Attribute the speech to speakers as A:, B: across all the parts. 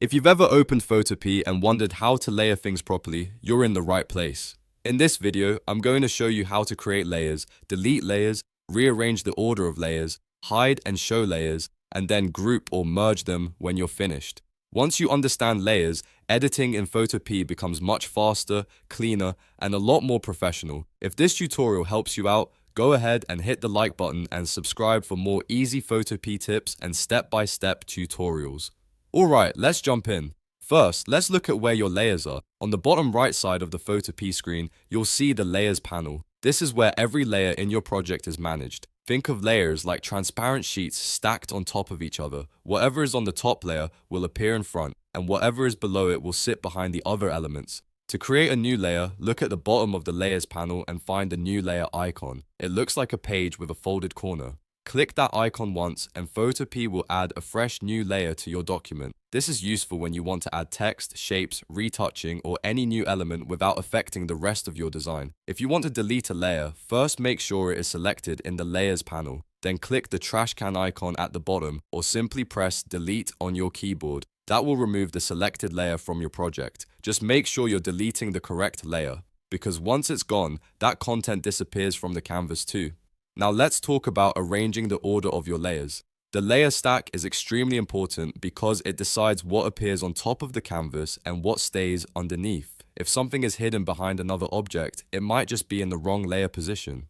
A: If you've ever opened Photopea and wondered how to layer things properly, you're in the right place. In this video, I'm going to show you how to create layers, delete layers, rearrange the order of layers, hide and show layers, and then group or merge them when you're finished. Once you understand layers, editing in Photopea becomes much faster, cleaner, and a lot more professional. If this tutorial helps you out, go ahead and hit the like button and subscribe for more easy Photopea tips and step-by-step tutorials. Alright, let's jump in. First, let's look at where your layers are. On the bottom right side of the Photopea screen, you'll see the Layers panel. This is where every layer in your project is managed. Think of layers like transparent sheets stacked on top of each other. Whatever is on the top layer will appear in front, and whatever is below it will sit behind the other elements. To create a new layer, look at the bottom of the Layers panel and find the New Layer icon. It looks like a page with a folded corner. Click that icon once and Photopea will add a fresh new layer to your document. This is useful when you want to add text, shapes, retouching, or any new element without affecting the rest of your design. If you want to delete a layer, first make sure it is selected in the Layers panel. Then click the trash can icon at the bottom or simply press Delete on your keyboard. That will remove the selected layer from your project. Just make sure you're deleting the correct layer, because once it's gone, that content disappears from the canvas too. Now let's talk about arranging the order of your layers. The layer stack is extremely important because it decides what appears on top of the canvas and what stays underneath. If something is hidden behind another object, it might just be in the wrong layer position.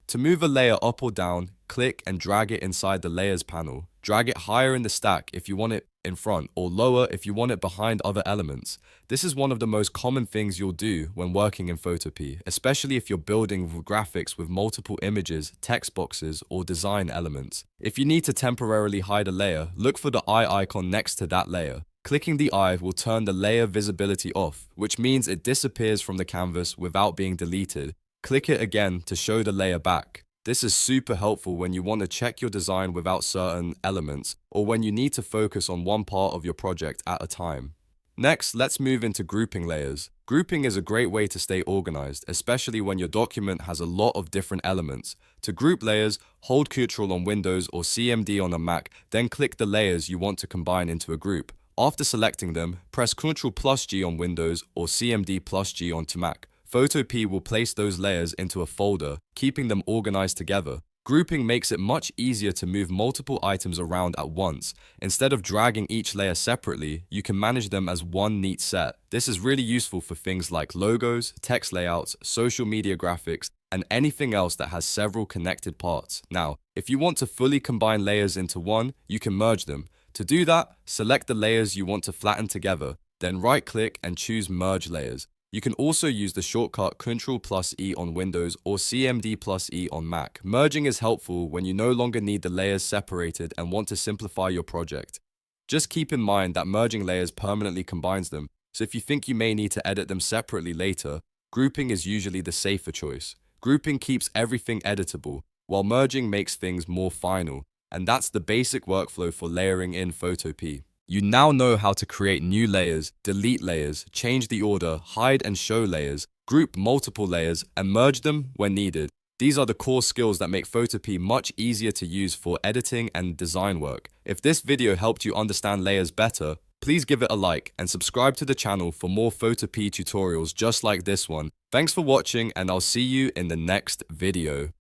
A: To move a layer up or down, click and drag it inside the Layers panel. Drag it higher in the stack if you want it in front, or lower if you want it behind other elements. This is one of the most common things you'll do when working in Photopea, especially if you're building graphics with multiple images, text boxes, or design elements. If you need to temporarily hide a layer, look for the eye icon next to that layer. Clicking the eye will turn the layer visibility off, which means it disappears from the canvas without being deleted. Click it again to show the layer back. This is super helpful when you want to check your design without certain elements, or when you need to focus on one part of your project at a time. Next, let's move into grouping layers. Grouping is a great way to stay organized, especially when your document has a lot of different elements. To group layers, hold Ctrl on Windows or CMD on a Mac, then click the layers you want to combine into a group. After selecting them, press Ctrl+G on Windows or CMD+G onto Mac. Photopea will place those layers into a folder, keeping them organized together. Grouping makes it much easier to move multiple items around at once. Instead of dragging each layer separately, you can manage them as one neat set. This is really useful for things like logos, text layouts, social media graphics, and anything else that has several connected parts. Now, if you want to fully combine layers into one, you can merge them. To do that, select the layers you want to flatten together, then right-click and choose Merge Layers. You can also use the shortcut Ctrl+E on Windows or CMD+E on Mac. Merging is helpful when you no longer need the layers separated and want to simplify your project. Just keep in mind that merging layers permanently combines them, so if you think you may need to edit them separately later, grouping is usually the safer choice. Grouping keeps everything editable, while merging makes things more final, and that's the basic workflow for layering in Photopea. You now know how to create new layers, delete layers, change the order, hide and show layers, group multiple layers, and merge them when needed. These are the core skills that make Photopea much easier to use for editing and design work. If this video helped you understand layers better, please give it a like and subscribe to the channel for more Photopea tutorials just like this one. Thanks for watching, and I'll see you in the next video.